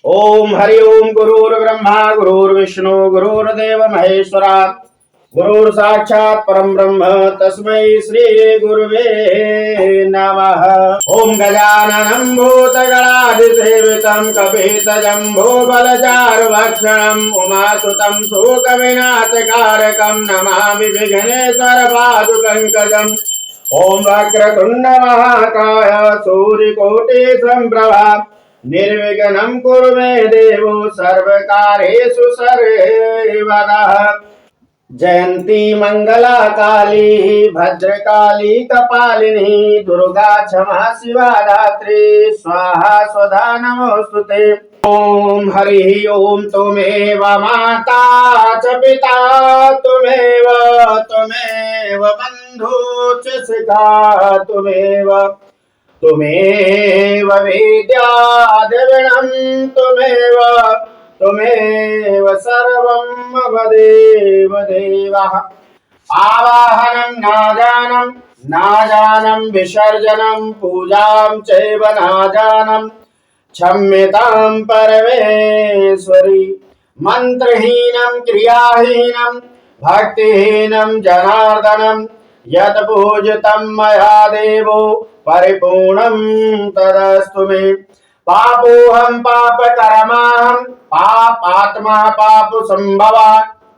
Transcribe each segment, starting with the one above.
ओम हरि ओम। गुरुर्ब्रह्मा गुरुर्विष्णु गुरुर्देव महेश्वरा, गुरुर् साक्षात् परम ब्रह्म तस्मै श्री गुरुवे नमः। ओम गजाननं भूतगणाधिसेवितं कपितजम्बूफलचारुभक्षणं उमासुतं शोकविनाशकारकं नमामि विघ्नेश्वर पादुकङ्कजम्। ओम वक्रतुण्ड महाकाय सूर्यकोटि संप्रभा निर्विघ्नं कुरु मे देवो सर्वकार्येषु सर्वदा। जयंती मंगला काली भद्रकाली कपालिनी दुर्गा क्षमा शिवा धात्री स्वाहा स्वधा नमोस्तुते। ओम हरि ओम। त्वमेव माता च पिता त्वमेव बंधु च सखा त्वमेव विद्या द्रविणं त्वमेव सर्वं मम देव देवः। आवाहनं नाजानं विसर्जनं पूजां चैव नाजानं क्षम्यतां परमेश्वरी। मंत्रहीनं क्रियाहीनं भक्तिहीनं जनार्दनं यत् पूजितं मया देवो परिपूर्णं तदस्तु मे। पापोऽहं पापकर्माहं पापात्मा पापसंभवा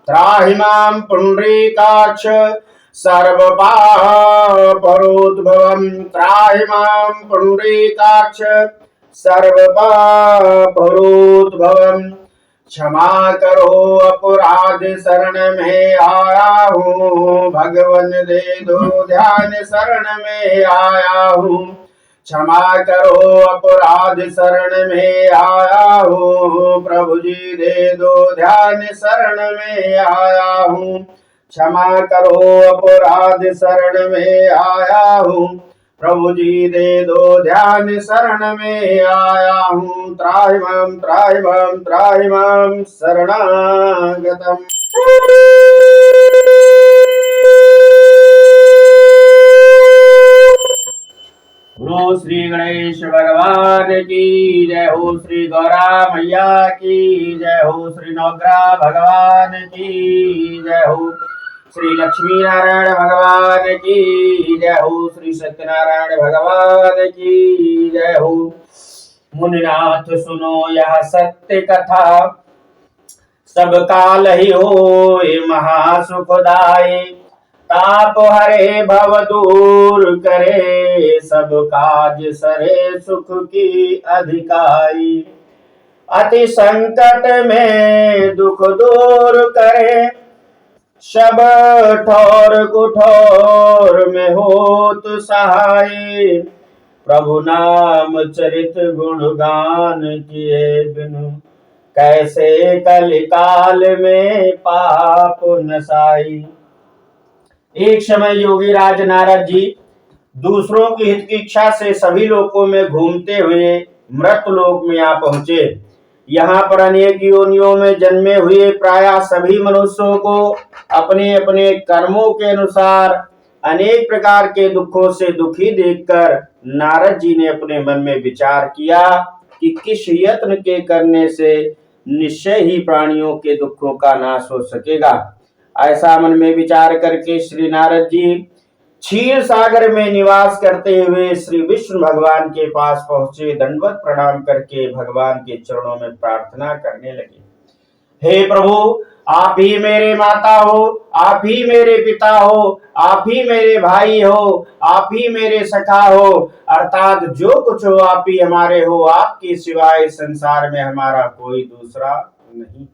त्राहि मां पुण्डरीकाक्ष सर्वपापरोद्भवं। त्राहि मां पुण्डरीकाक्ष सर्वपापरोद्भवं। क्षमा करो अपराध शरण में आया हूँ, भगवन दे दो ध्यान शरण में आया हूँ। क्षमा करो अपराध शरण में आया हूँ, प्रभु जी दे दो ध्यान शरण में आया हूँ। क्षमा करो अपराध शरण में आया हूँ, प्रभु जी दे दो ध्यान शरण में आया हूँ। त्राहि मां शरणागतम्। बोलो श्री गणेश भगवान की जय हो, श्री गौरा मैया की जय हो, श्री नवग्रह भगवान की जय हो, श्री लक्ष्मी नारायण भगवान की जय हो, श्री सत्यनारायण भगवान की जय हो। मुनिनाथ सुनो यह सत्य कथा, सब काल ही होए महासुखदाई। ताप हरे भव दूर करे, सब काज सरे सुख की अधिकाई। अति संकट में दुख दूर करे, सब ठोर कुठोर में होत सहाय। प्रभु नाम चरित गुणगान किए बिनु, कैसे कलिकाल में पाप नसाई। एक समय योगी राज नारद जी दूसरों की हित की इच्छा से सभी लोकों में घूमते हुए मृत लोक में आ पहुंचे। यहाँ पर अनेक योनियों में जन्मे हुए प्रायः सभी मनुष्यों को अपने अपने कर्मों के अनुसार अनेक प्रकार के दुखों से दुखी देखकर नारद जी ने अपने मन में विचार किया कि किस यत्न के करने से निश्चय ही प्राणियों के दुखों का नाश हो सकेगा। ऐसा मन में विचार करके श्री नारद जी क्षीर सागर में निवास करते हुए श्री विष्णु भगवान के पास पहुंचे। दंडवत प्रणाम करके भगवान के चरणों में प्रार्थना करने लगे। हे प्रभु, आप ही मेरे माता हो, आप ही मेरे पिता हो, आप ही मेरे भाई हो, आप ही मेरे सखा हो, अर्थात जो कुछ हो आप ही हमारे हो। आपके सिवाय संसार में हमारा कोई दूसरा नहीं।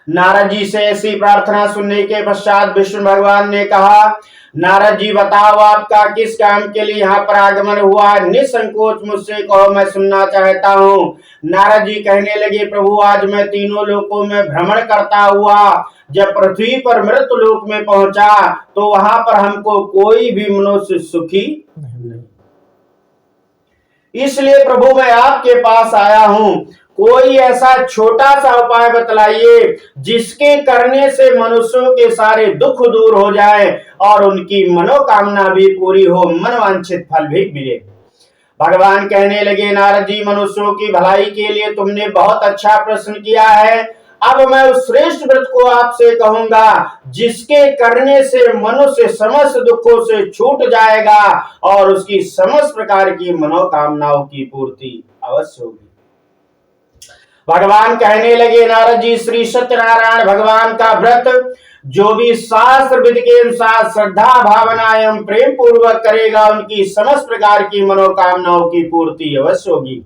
नारद जी से ऐसी प्रार्थना सुनने के पश्चात विष्णु भगवान ने कहा, नारद जी बताओ आपका किस काम के लिए यहाँ पर आगमन हुआ? निसंकोच मुझसे कहो, मैं सुनना चाहता हूँ। नारद जी कहने लगे, प्रभु आज मैं तीनों लोकों में भ्रमण करता हुआ जब पृथ्वी पर मृत लोक में पहुंचा तो वहां पर हमको कोई भी मनुष्य सुखी नहीं, इसलिए प्रभु मैं आपके पास आया हूं। कोई ऐसा छोटा सा उपाय बतलाइए जिसके करने से मनुष्यों के सारे दुख दूर हो जाए और उनकी मनोकामना भी पूरी हो, मनवांछित फल भी मिले। भगवान कहने लगे, नारद जी, मनुष्यों की भलाई के लिए तुमने बहुत अच्छा प्रश्न किया है। अब मैं उस श्रेष्ठ व्रत को आपसे कहूंगा जिसके करने से मनुष्य समस्त दुखों से छूट जाएगा और उसकी समस्त प्रकार की मनोकामनाओं की पूर्ति अवश्य होगी। भगवान कहने लगे, नारद जी, श्री सत्यनारायण भगवान का व्रत जो भी शास्त्र विधि के अनुसार श्रद्धा भावना एवं प्रेम पूर्वक करेगा उनकी समस्त प्रकार की मनोकामनाओं की पूर्ति अवश्य होगी।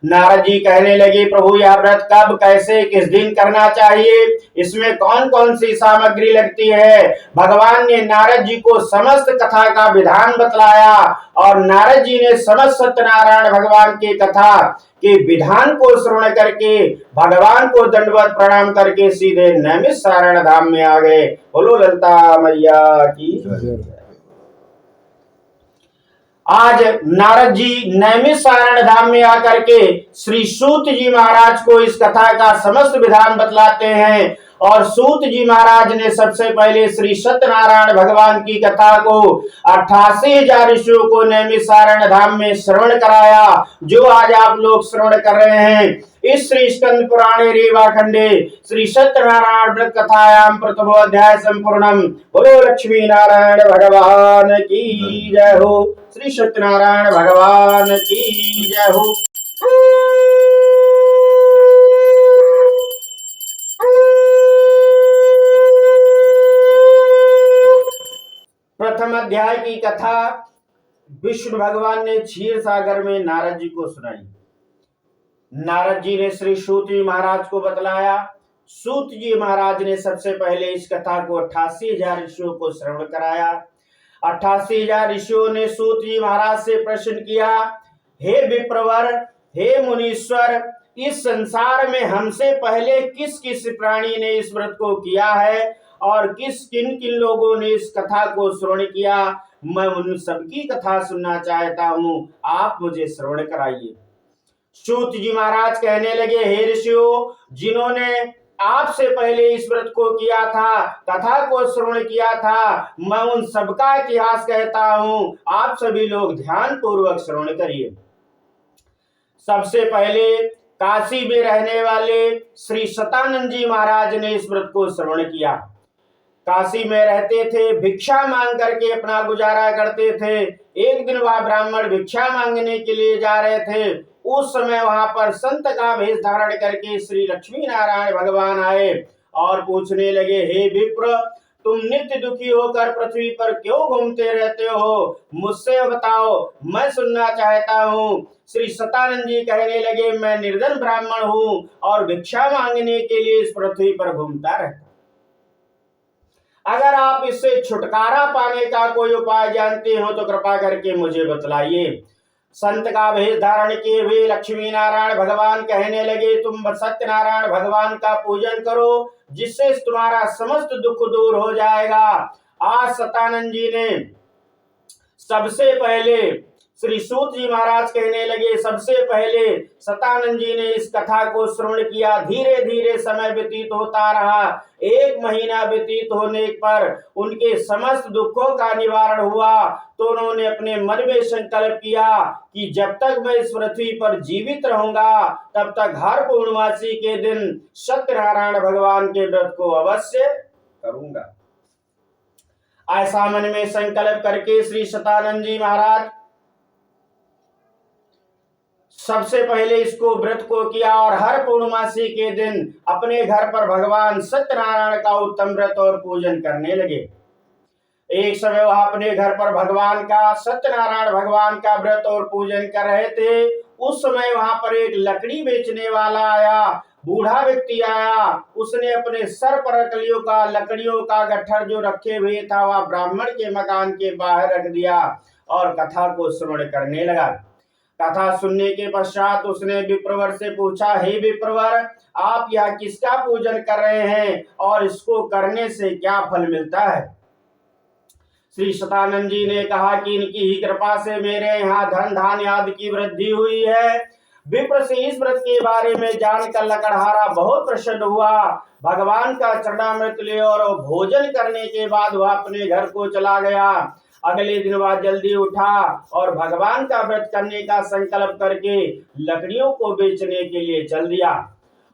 नारद जी कहने लगे, प्रभु यह व्रत कब, कैसे, किस दिन करना चाहिए, इसमें कौन कौन सी सामग्री लगती है। भगवान ने नारद जी को समस्त कथा का विधान बतलाया और नारद जी ने समस्त सत्यनारायण भगवान की कथा के विधान को श्रवण करके भगवान को दंडवत प्रणाम करके सीधे नैमिषारण्य धाम में आ गए। बोलो ललिता मैया की। आज नारद जी नैमिषारण्य धाम में आकर के श्री सूत जी महाराज को इस कथा का समस्त विधान बतलाते हैं और सूत जी महाराज ने सबसे पहले श्री सत्यनारायण भगवान की कथा को 88,000 ऋषियों को नैमिषारण्य धाम में श्रवण कराया, जो आज आप लोग श्रवण कर रहे हैं। इस श्री स्कंद पुराणे रेवा खंडे श्री सत्यनारायण व्रत कथायाम प्रथमो अध्याय संपूर्णम। बोलो लक्ष्मी नारायण भगवान की जय हो। श्री सत्यनारायण भगवान की जय हो। प्रथम अध्याय की कथा विष्णु भगवान ने क्षीर सागर में नारद जी को सुनाई। नारद जी ने श्री सूत जी महाराज को बतलाया। सूत जी महाराज ने सबसे पहले इस कथा को 88,000 ऋषियों को श्रवण कराया। 88,000 ऋषियों ने सूत जी महाराज से प्रश्न किया, हे विप्रवर, हे मुनीश्वर, इस संसार में हमसे पहले किस किस प्राणी ने इस व्रत को किया है और किन किन लोगों ने इस कथा को श्रवण किया। मैं उन सबकी कथा सुनना चाहता हूं, आप मुझे श्रवण कराइए। सूत जी महाराज कहने लगे, हे ऋषियों, जिन्होंने आपसे पहले इस व्रत को किया था, कथा को श्रवण किया था, मैं उन सबका इतिहास कहता हूं, आप सभी लोग ध्यान पूर्वक श्रवण करिए। सबसे पहले काशी में रहने वाले श्री सतानंद जी महाराज ने इस व्रत को श्रवण किया। काशी में रहते थे, भिक्षा मांग करके अपना गुजारा करते थे। एक दिन वह ब्राह्मण भिक्षा मांगने के लिए जा रहे थे। उस समय वहां पर संत का भेष धारण करके श्री लक्ष्मी नारायण भगवान आए और पूछने लगे, हे विप्र, तुम नित्य दुखी होकर पृथ्वी पर क्यों घूमते रहते हो, मुझसे बताओ, मैं सुनना चाहता हूँ। श्री सतानंद जी कहने लगे, मैं निर्धन ब्राह्मण हूँ और भिक्षा मांगने के लिए इस पृथ्वी पर घूमता रहता। अगर आप इससे छुटकारा पाने का कोई उपाय जानते हो तो कृपा करके मुझे बतलाइए। संत का भेष धारण किए हुए लक्ष्मी नारायण भगवान कहने लगे, तुम सत्यनारायण भगवान का पूजन करो, जिससे तुम्हारा समस्त दुख दूर हो जाएगा। आज सतानंद जी ने सबसे पहले श्री सूत जी महाराज कहने लगे, सबसे पहले सतानंद जी ने इस कथा को श्रवण किया। धीरे धीरे समय व्यतीत होता रहा। 1 महीना व्यतीत होने पर उनके समस्त दुखों का निवारण हुआ। तो उन्होंने अपने मन में संकल्प किया कि जब तक मैं इस पृथ्वी पर जीवित रहूंगा तब तक हर पूर्णमासी के दिन सत्यनारायण भगवान के व्रत को अवश्य करूंगा। ऐसा मन में संकल्प करके श्री सतानंद जी महाराज सबसे पहले इसको व्रत को किया और हर पूर्णमासी के दिन अपने घर पर भगवान सत्यनारायण का उत्तम व्रत और पूजन करने लगे। एक समय वह अपने घर पर भगवान का सत्यनारायण भगवान का व्रत और पूजन कर रहे थे। उस समय वहां पर एक लकड़ी बेचने वाला आया, बूढ़ा व्यक्ति आया। उसने अपने सर पर लकड़ियों का गट्ठर जो रखे हुए था वह ब्राह्मण के मकान के बाहर रख दिया और कथा को श्रवण करने लगा। कथा सुनने के पश्चात उसने विप्रवर से पूछा, हे विप्रवर, आप यह किसका पूजन कर रहे हैं और इसको करने से क्या फल मिलता है। श्री सतानंद जी ने कहा कि इनकी ही कृपा से मेरे यहाँ धन धान्य आदि की वृद्धि हुई है। विप्र से इस व्रत के बारे में जानकर लकड़हारा बहुत प्रसन्न हुआ। भगवान का चरणामृत ले और भोजन करने के बाद वह अपने घर को चला गया। अगले दिन वह जल्दी उठा और भगवान का व्रत करने का संकल्प करके लकड़ियों को बेचने के लिए चल दिया।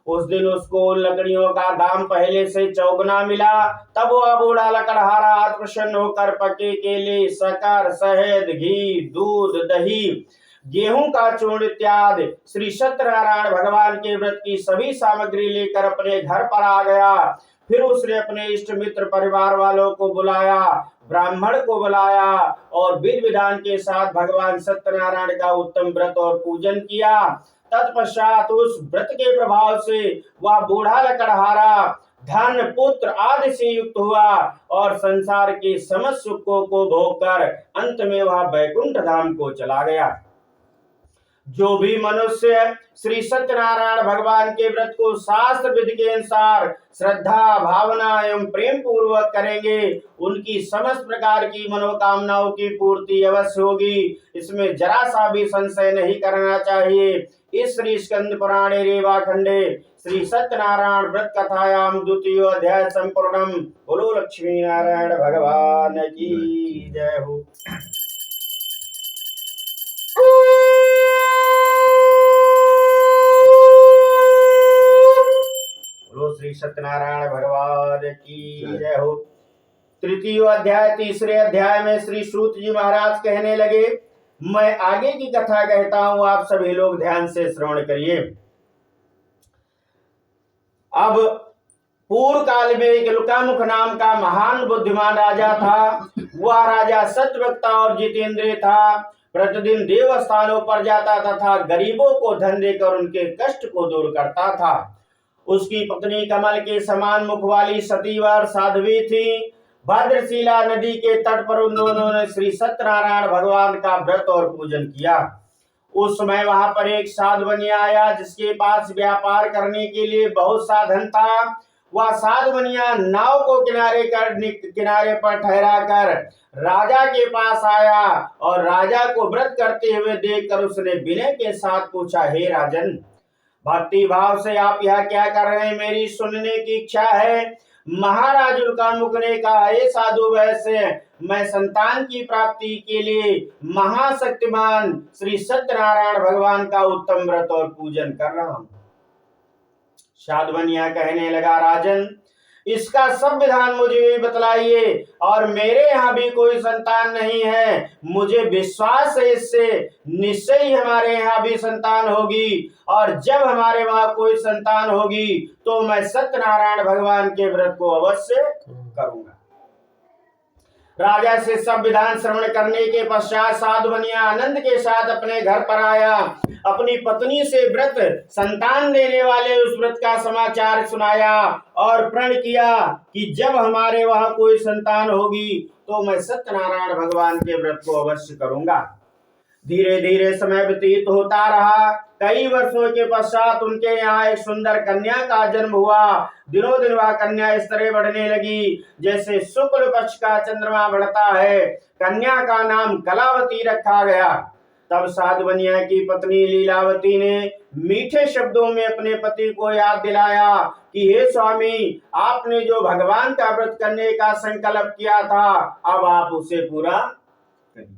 उस दिन उसको उन लकड़ियों का दाम पहले से चौगुना मिला। तब वह बूढ़ा लकड़हारा प्रसन्न होकर पके केले, शक्कर, शहद, घी, दूध, दही, गेहूं का चूर्ण इत्यादि श्री सत्यनारायण भगवान के व्रत की सभी सामग्री लेकर अपने घर पर आ गया। फिर उसने अपने इष्ट मित्र परिवार वालों को बुलाया, ब्राह्मण को बुलाया और विधि विधान के साथ भगवान सत्यनारायण का उत्तम व्रत और पूजन किया। तत्पश्चात उस व्रत के प्रभाव से वह बूढ़ा लकड़हारा धन, पुत्र आदि से युक्त हुआ और संसार के समस्त सुखों को भोगकर अंत में वह वैकुंठ धाम को चला गया। जो भी मनुष्य श्री सत्यनारायण भगवान के व्रत को शास्त्र विधि के अनुसार श्रद्धा, भावना एवं प्रेम पूर्वक करेंगे, उनकी समस्त प्रकार की मनोकामनाओं की पूर्ति अवश्य होगी। इसमें जरा सा भी संशय नहीं करना चाहिए। इस श्री स्कंद पुराणे रेवा खंडे श्री सत्यनारायण व्रत कथायाम द्वितीय अध्याय संपूर्णम। बोलो लक्ष्मी नारायण भगवान की जय हो। श्री सत्यनारायण भगवान की जय हो। तृतीय अध्याय तीसरे अध्याय में श्री सूत जी महाराज कहने लगे, मैं आगे की कथा कहता हूं, आप सभी लोग ध्यान से श्रवण करिए। अब पूर्व काल में एक लुकामुख नाम का महान बुद्धिमान राजा था। वह राजा सत्यवक्ता और जितेंद्रिय था। प्रतिदिन देव स्थानों पर जाता तथा गरीबों को धन देकर उनके कष्ट को दूर करता था। उसकी पत्नी कमल के समान मुख वाली सतीवर साध्वी थी। भद्रशिला नदी के तट पर उन दोनों ने श्री सत्यनारायण भगवान का व्रत और पूजन किया। उस समय वहां पर एक साधु बनिया आया, जिसके पास व्यापार करने के लिए बहुत साधन था। वह साधु बनिया नाव को किनारे पर ठहरा कर राजा के पास आया और राजा को व्रत करते हुए देखकर उसने विनय के साथ पूछा, हे राजन, भक्ति भाव से आप यह क्या कर रहे हैं, मेरी सुनने की इच्छा है। महाराज लुकामुख ने कहा, हे साधु वैश्य, मैं संतान की प्राप्ति के लिए महाशक्तिमान श्री सत्यनारायण भगवान का उत्तम व्रत और पूजन कर रहा हूं। साधु बनिया कहने लगा, राजन, इसका सब विधान मुझे भी बतलाइए। और मेरे यहाँ भी कोई संतान नहीं है। मुझे विश्वास है इससे निश्चय ही हमारे यहाँ भी संतान होगी, और जब हमारे वहां कोई संतान होगी तो मैं सत्यनारायण भगवान के व्रत को अवश्य करूंगा। राजा से सब विधान श्रवण करने के पश्चात साधु बनिया आनंद के साथ अपने घर पर आया। अपनी पत्नी से व्रत संतान देने वाले उस व्रत का समाचार सुनाया और प्रण किया कि जब हमारे वहां कोई संतान होगी तो मैं सत्यनारायण भगवान के व्रत को अवश्य करूंगा। धीरे धीरे समय व्यतीत होता रहा। कई वर्षों के पश्चात उनके यहाँ एक सुंदर कन्या का जन्म हुआ। दिनों दिन वह कन्या इस तरह बढ़ने लगी जैसे शुक्ल पक्ष का चंद्रमा बढ़ता है। कन्या का नाम कलावती रखा गया। तब साधु बनिया की पत्नी लीलावती ने मीठे शब्दों में अपने पति को याद दिलाया कि हे स्वामी, आपने जो भगवान का व्रत करने का संकल्प किया था, अब आप उसे पूरा करिए।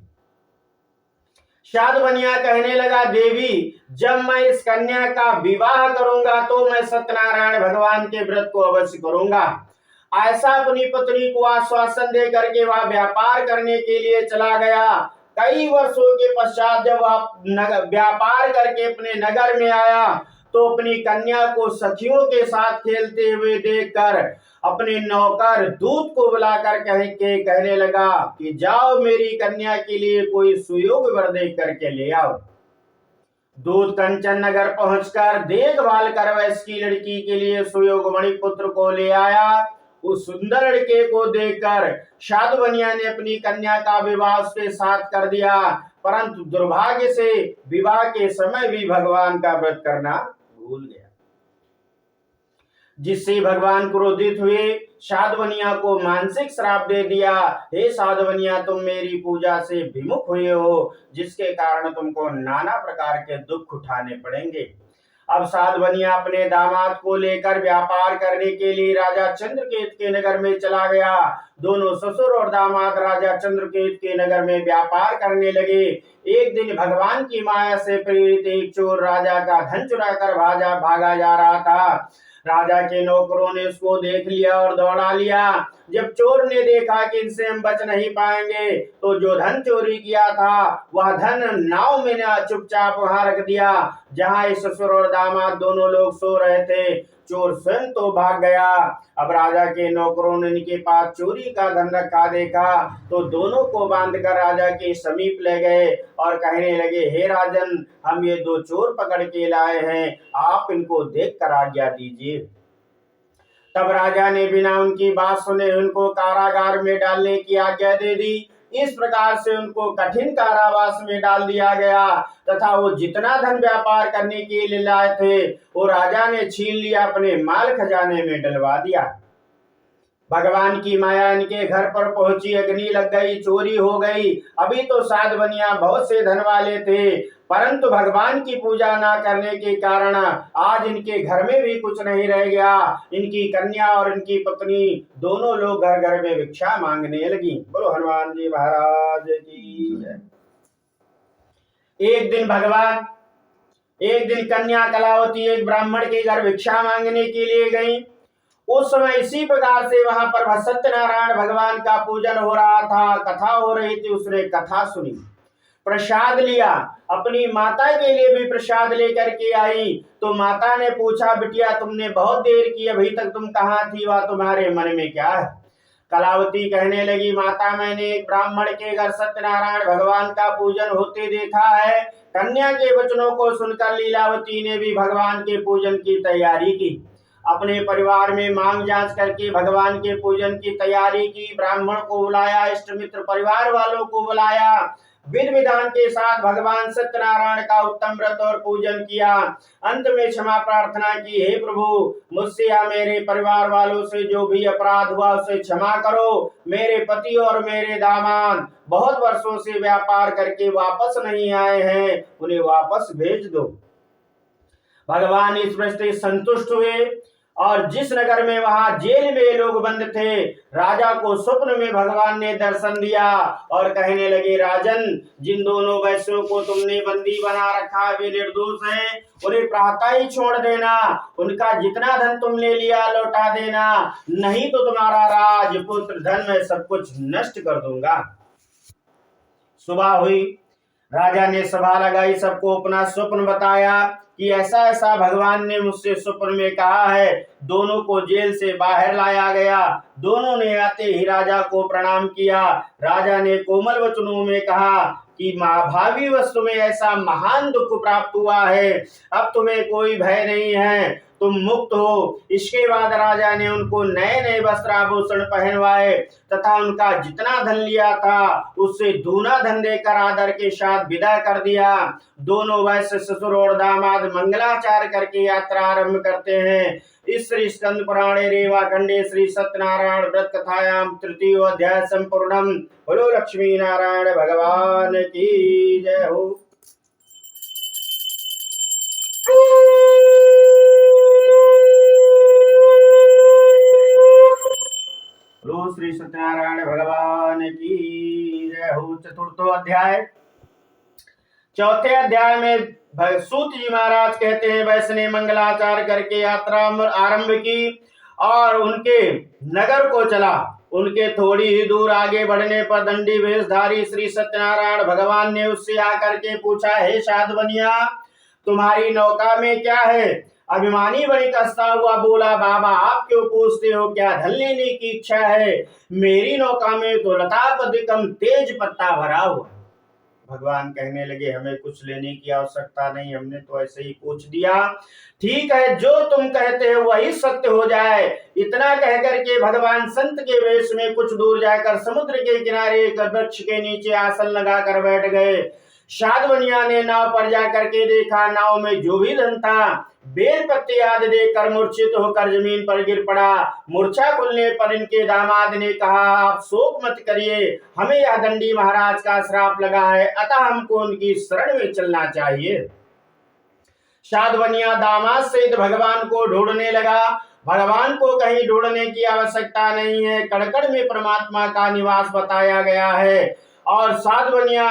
साधु बनिया कहने लगा, देवी, जब मैं इस कन्या का विवाह करूंगा तो मैं सत्यनारायण भगवान के व्रत को अवश्य करूंगा। ऐसा अपनी पत्नी को आश्वासन दे करके वह व्यापार करने के लिए चला गया। कई वर्षों के पश्चात जब वह व्यापार करके अपने नगर में आया तो अपनी कन्या को सखियों के साथ खेलते हुए देखकर अपने नौकर दूत को बुलाकर कहने लगा कि जाओ, मेरी कन्या के लिए कोई सुयोग वर देख करके ले आओ। दूत कंचन नगर पहुंचकर देखभाल कर वैश्य की लड़की के लिए सुयोग मणि पुत्र को ले आया। उस सुंदर लड़के को देखकर साधु बनिया ने अपनी कन्या का विवाह उसके साथ कर दिया, परंतु दुर्भाग्य से विवाह के समय भी भगवान का व्रत करना भूल गया, जिससे भगवान क्रोधित हुए। साधु बनिया को मानसिक श्राप दे दिया, हे साधु बनिया, तुम मेरी पूजा से विमुख हुए हो, जिसके कारण तुमको नाना प्रकार के दुख उठाने पड़ेंगे। अब साधवनिया अपने दामाद को लेकर व्यापार करने के लिए राजा चंद्रकेत के नगर में चला गया। दोनों ससुर और दामाद राजा चंद्रकेत के नगर में व्यापार करने लगे। एक दिन भगवान की माया से प्रेरित एक चोर राजा का धन चुराकर भागा जा रहा था। राजा के नौकरों ने उसको देख लिया और दौड़ा लिया। जब चोर ने देखा कि इनसे हम बच नहीं पाएंगे, तो जो धन चोरी किया था वह धन नाव में चुपचाप वहां रख दिया, जहां इस ससुर और दामाद दोनों लोग सो रहे थे। चोर स्वयं तो भाग गया। अब राजा के नौकरों ने इनके पास चोरी का धन रखा देखा, तो दोनों को बांधकर राजा के समीप ले गए और कहने लगे, हे राजन, हम ये दो चोर पकड़ के लाए हैं, आप इनको देखकर आज्ञा दीजिए। तब राजा ने बिना उनकी बात सुने उनको कारागार में डालने की आज्ञा दे दी। इस प्रकार से उनको कठिन कारावास में डाल दिया गया तथा वो जितना धन व्यापार करने के लिए लाए थे वो राजा ने छीन लिया, अपने माल खजाने में डलवा दिया। भगवान की माया इनके घर पर पहुंची, अग्नि लग गई, चोरी हो गई। अभी तो साधवनिया बहुत से धन वाले थे, परंतु भगवान की पूजा ना करने के कारण आज इनके घर में भी कुछ नहीं रह गया। इनकी कन्या और इनकी पत्नी दोनों लोग घर घर में भिक्षा मांगने लगी। बोलो हनुमान जी महाराज की जय। एक दिन कन्या कलावती एक ब्राह्मण के घर भिक्षा मांगने के लिए गई। उस समय इसी प्रकार से वहां पर सत्यनारायण भगवान का पूजन हो रहा था, कथा हो रही थी। उसने कथा सुनी, प्रसाद लिया, अपनी माता के लिए भी प्रसाद लेकर के आई। तो माता ने पूछा, बिटिया तुमने बहुत देर की, अभी तक तुम कहाँ थी, वह तुम्हारे मन में क्या है? कलावती कहने लगी, माता मैंने एक ब्राह्मण के घर सत्यनारायण भगवान का पूजन होते देखा है। कन्या के वचनों को सुनकर लीलावती ने भी भगवान के पूजन की तैयारी की। अपने परिवार में मांग जांच करके भगवान के पूजन की तैयारी की। ब्राह्मण को बुलाया, इष्ट मित्र परिवार वालों को बुलाया, विधि विधान के साथ भगवान सत्यनारायण का उत्तम व्रत और पूजन किया। अंत में क्षमा प्रार्थना की, हे प्रभु, मुझसे या मेरे परिवार वालों से जो भी अपराध हुआ उसे क्षमा करो। मेरे पति और मेरे दामाद बहुत वर्षों से व्यापार करके वापस नहीं आए हैं, उन्हें वापस भेज दो। भगवान इस प्रश्न से संतुष्ट हुए और जिस नगर में वहां जेल में लोग बंद थे, राजा को स्वप्न में भगवान ने दर्शन दिया और कहने लगे, राजन, जिन दोनों वैश्यों को तुमने बंदी बना रखा वे निर्दोष हैं, उन्हें प्रातः ही छोड़ देना। उनका जितना धन तुम ले लिया लौटा देना, नहीं तो तुम्हारा राजपुत्र धन में सब कुछ नष्ट कर दूंगा। सुबह हुई, राजा ने सभा लगाई, सबको अपना स्वप्न बताया कि ऐसा ऐसा भगवान ने मुझसे स्वप्न में कहा है। दोनों को जेल से बाहर लाया गया। दोनों ने आते ही राजा को प्रणाम किया। राजा ने कोमल वचनों में कहा कि भावी वस्तु में ऐसा महान दुख प्राप्त हुआ है, अब तुम्हें कोई भय नहीं है, तुम मुक्त हो। इसके बाद राजा ने उनको नए नए वस्त्र आभूषण पहनवाए तथा उनका जितना धन लिया था उससे दूना धन देकर आदर के साथ विदा कर दिया। दोनों वैश्य ससुर और दामाद मंगलाचार करके यात्रा आरंभ करते हैं। इस श्री स्कंद पुराणे रेवा खंडे श्री सत्यनारायण व्रत कथायाम तृतीय अध्याय संपूर्णम। बोलो लक्ष्मी नारायण भगवान की जय हो। बोलो श्री सत्यनारायण भगवान की जय हो। चतुर्थो अध्याय। चौथे अध्याय में सूत जी महाराज कहते हैं, वैश्य ने मंगलाचार करके यात्रा आरंभ की और उनके नगर को चला। उनके थोड़ी ही दूर आगे बढ़ने पर दंडी वेशधारी श्री सत्यनारायण भगवान ने उससे आकर के पूछा, हे साधवनिया, तुम्हारी नौका में क्या है? अभिमानी बड़ी कसता हुआ बोला, बाबा आप क्यों पूछते हो, क्या धन लेने की इच्छा है? मेरी नौका में तो लतापदिकम तेज पत्ता भरा हुआ। भगवान कहने लगे, हमें कुछ लेने की आवश्यकता नहीं, हमने तो ऐसे ही पूछ दिया। ठीक है, जो तुम कहते हो वही सत्य हो जाए। इतना कहकर के भगवान संत के वेश में कुछ दूर जाकर समुद्र के किनारे एक वृक्ष के नीचे आसन लगाकर बैठ गए। साधवनिया ने नाव पर जाकर के देखा, नाव में जो भी धन था बेल पत्ते आदि देकर मूर्छित होकर जमीन पर गिर पड़ा। मूर्छा खुलने पर इनके दामाद ने कहा, आप शोक मत करिए, हमें यह दंडी महाराज का श्राप लगा है, अतः हमको उनकी शरण में चलना चाहिए। साधवनिया दामाद सहित भगवान को ढूंढने लगा। भगवान को कहीं ढूंढने की आवश्यकता नहीं है, कड़कड़ में परमात्मा का निवास बताया गया है। और साधवनिया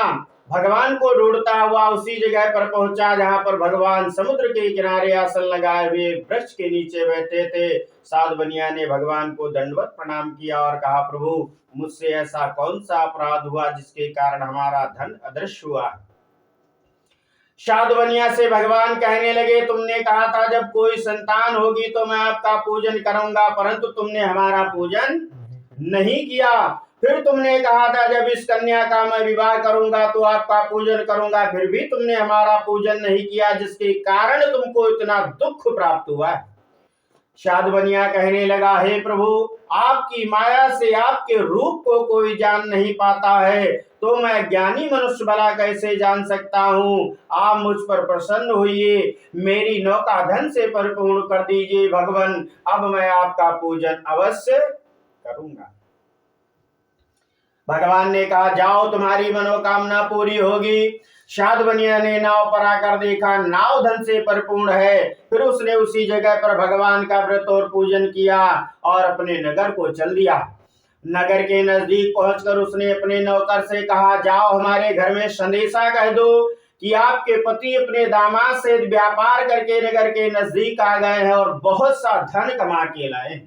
भगवान को ढूंढता हुआ उसी जगह पर पहुंचा जहां पर भगवान समुद्र के किनारे आसन लगाए हुए वृक्ष के नीचे बैठे थे। साधवनिया ने भगवान को दंडवत प्रणाम किया और कहा, प्रभु मुझसे ऐसा कौन सा अपराध हुआ जिसके कारण हमारा धन अदृश्य हुआ। साधवनिया से भगवान कहने लगे, तुमने कहा था जब कोई संतान होगी तो मैं आपका पूजन करूंगा, परंतु तुमने हमारा पूजन नहीं किया। फिर तुमने कहा था जब इस कन्या का मैं विवाह करूंगा तो आपका पूजन करूंगा, फिर भी तुमने हमारा पूजन नहीं किया, जिसके कारण तुमको इतना दुख प्राप्त हुआ। साधवनिया कहने लगा, हे प्रभु आपकी माया से आपके रूप को कोई जान नहीं पाता है, तो मैं ज्ञानी मनुष्य भला कैसे जान सकता हूँ। आप मुझ पर प्रसन्न होइए, मेरी नौका धन से परिपूर्ण कर दीजिए भगवान, अब मैं आपका पूजन अवश्य करूंगा। भगवान ने कहा, जाओ तुम्हारी मनोकामना पूरी होगी। साधवनिया ने नाव पर आकर देखा, नाव धन से परिपूर्ण है। फिर उसने उसी जगह पर भगवान का व्रत और पूजन किया और अपने नगर को चल दिया। नगर के नजदीक पहुंचकर उसने अपने नौकर से कहा, जाओ हमारे घर में संदेशा कह दो कि आपके पति अपने दामाद से व्यापार करके नगर के नजदीक आ गए हैं और बहुत सा धन कमा के लाए।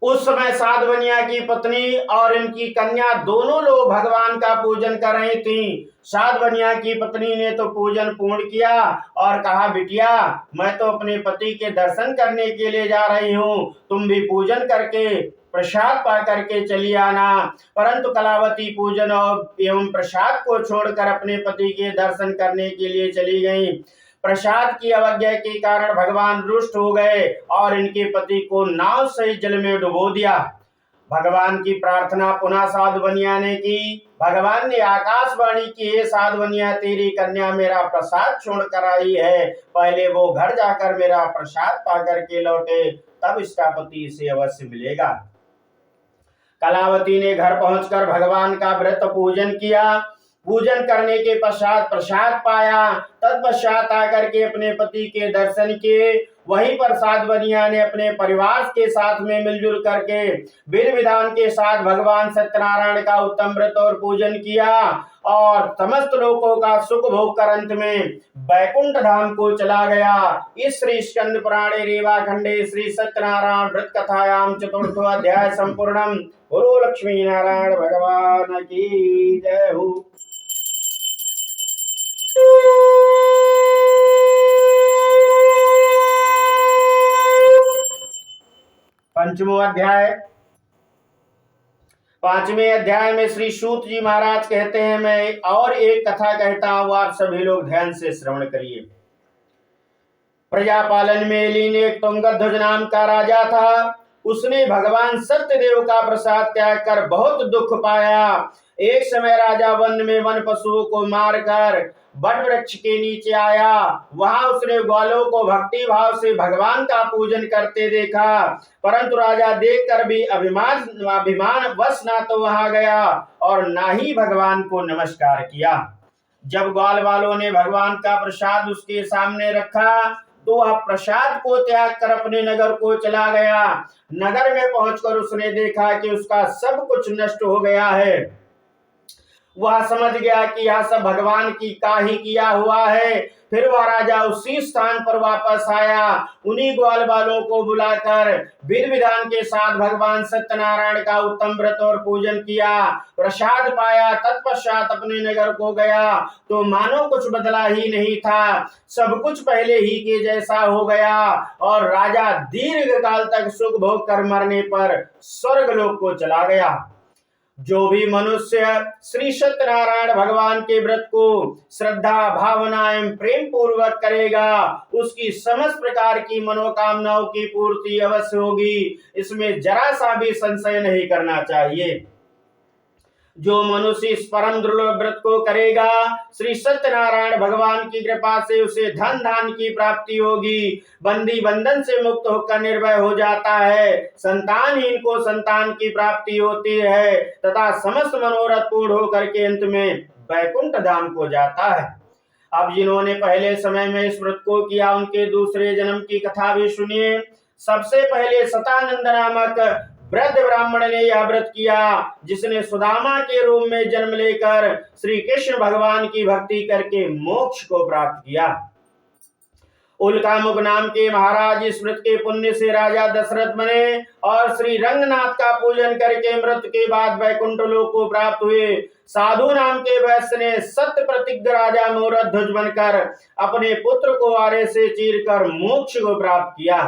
उस समय साधवनिया की पत्नी और इनकी कन्या दोनों लोग भगवान का पूजन कर रही थीं। साधवनिया की पत्नी ने तो पूजन पूर्ण किया और कहा, बिटिया मैं तो अपने पति के दर्शन करने के लिए जा रही हूँ, तुम भी पूजन करके प्रसाद पा करके चली आना। परंतु कलावती पूजन और एवं प्रसाद को छोड़कर अपने पति के दर्शन करने के लिए चली गई। प्रसाद की अवज्ञा के कारण भगवान रुष्ट हो गए और इनके पति को नाव से जल में डुबो दिया। भगवान की प्रार्थना पुनः साधवनिया ने की। भगवान ने आकाशवाणी की, हे साधवनिया तेरी कन्या मेरा प्रसाद छोड़ कर आई है, पहले वो घर जाकर मेरा प्रसाद पा करके लौटे, तब इसका पति इसे अवश्य मिलेगा। कलावती ने घर पहुंचकर भगवान का व्रत पूजन किया। पूजन करने के पश्चात प्रसाद पाया। तत्पश्चात आकर के अपने पति के दर्शन किए। वहीं पर साधवनिया ने अपने परिवार के साथ में मिलजुल करके विधि विधान के साथ भगवान सत्यनारायण का उत्तम व्रत और पूजन किया और समस्त लोगों का सुख भोग कर अंत में बैकुंठ धाम को चला गया। इस श्री स्कंद पुराणे रेवा खंडे श्री सत्यनारायण व्रत कथायाम चतुर्थो अध्याय संपूर्णम। गुरु लक्ष्मी नारायण भगवान की जय हो। पंचमो अध्याय। पांचवें अध्याय में श्री सूत जी महाराज कहते हैं, मैं और एक कथा कहता हूं, आप सभी लोग ध्यान से श्रवण करिए। प्रजापालन में लीन एक तुंगध्वज नाम का राजा था। उसने भगवान सत्यदेव का प्रसाद त्याग कर बहुत दुख पाया। एक समय राजा वन में वन पशुओं को मारकर बट वृक्ष के नीचे आया। वहां उसने ग्वालों को भक्ति भाव से भगवान का पूजन करते देखा, परंतु राजा देखकर भी अभिमान वश ना तो वहां गया और ना ही भगवान को नमस्कार किया। जब ग्वाल वालों ने भगवान का प्रसाद उसके सामने रखा तो वह प्रसाद को त्याग कर अपने नगर को चला गया। नगर में पहुंचकर उसने देखा कि उसका सब कुछ नष्ट हो गया है। वह समझ गया कि यह सब भगवान की का ही किया हुआ है। फिर वह राजा उसी स्थान पर वापस आया। उन्हीं ग्वाल वालों को बुलाकर विधि विधान के साथ भगवान सत्यनारायण का उत्तम व्रत और पूजन किया, प्रसाद पाया। तत्पश्चात अपने नगर को गया तो मानो कुछ बदला ही नहीं था, सब कुछ पहले ही के जैसा हो गया और राजा दीर्घ काल तक सुख भोग कर मरने पर स्वर्ग लोक को चला गया। जो भी मनुष्य श्री सत्यनारायण भगवान के व्रत को श्रद्धा भावना एवं प्रेम पूर्वक करेगा, उसकी समस्त प्रकार की मनोकामनाओं की पूर्ति अवश्य होगी, इसमें जरा सा भी संशय नहीं करना चाहिए। जो मनुष्य इस परम दुर्लभ व्रत को करेगा, श्री सत्यनारायण भगवान की कृपा से उसे धन धान की प्राप्ति होगी, बंदी बंधन से मुक्त होकर निर्भय हो जाता है, संतानहीन को संतान की प्राप्ति होती है तथा समस्त मनोरथ पूर्ण होकर के अंत में बैकुंठ धाम को जाता है। अब जिन्होंने पहले समय में इस व्रत को किया उनके दूसरे जन्म की कथा भी सुनिए। सबसे पहले सतानंद नामक वृद्ध ब्राह्मण ने यह व्रत किया, जिसने सुदामा के रूप में जन्म लेकर श्री कृष्ण भगवान की भक्ति करके मोक्ष को प्राप्त किया। उल्कामुख नाम के महाराज इस व्रत के पुण्य से राजा दशरथ बने और श्री रंगनाथ का पूजन करके मृत्यु के बाद वैकुंठ लोक को प्राप्त हुए। साधु नाम के वैश्य ने सत्य प्रतिज्ञ राजा मोरध्वज ध्वज बनकर अपने पुत्र को आरे से चीरकर मोक्ष को प्राप्त किया।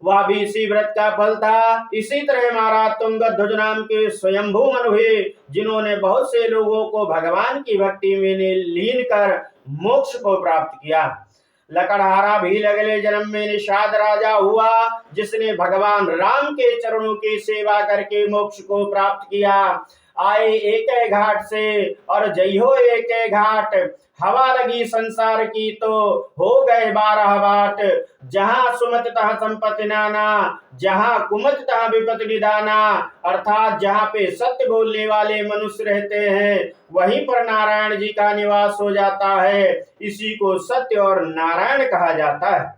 वह भी इसी व्रत का फल था। इसी तरह महाराज तुंगध्वज नाम के स्वयंभू मन हुए, जिन्होंने बहुत से लोगों को भगवान की भक्ति में लीन कर मोक्ष को प्राप्त किया। लकड़हारा भी अगले जन्म में निषाद राजा हुआ, जिसने भगवान राम के चरणों की सेवा करके मोक्ष को प्राप्त किया। आए एक घाट से और जइहो एक घाट, हवा लगी संसार की तो हो गए 12 बाट। जहाँ सुमत तहाँ संपत्ति नाना, जहाँ कुमत तहाँ विपत्ति निदाना। अर्थात जहाँ पे सत्य बोलने वाले मनुष्य रहते हैं वहीं पर नारायण जी का निवास हो जाता है। इसी को सत्य और नारायण कहा जाता है।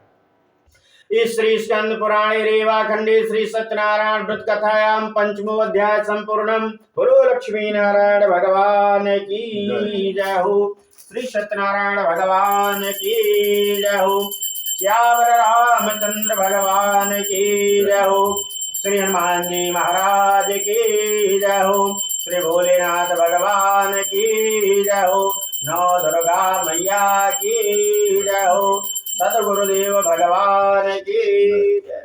इस श्री स्कंद पुराणे रेवा खंडे श्री सत्यनारायण व्रत कथायाम पंचमो अध्याय संपूर्णम। बोलो लक्ष्मी नारायण भगवान की जय हो। श्री सत्यनारायण भगवान की जय हो। श्यावर रामचंद्र भगवान की जय हो। श्री हनुमान जी महाराज की जय हो। श्री भोलेनाथ भगवान की जय हो। नौ दुर्गा मैया की जय हो। सदगुरुदेव भगवान की जय।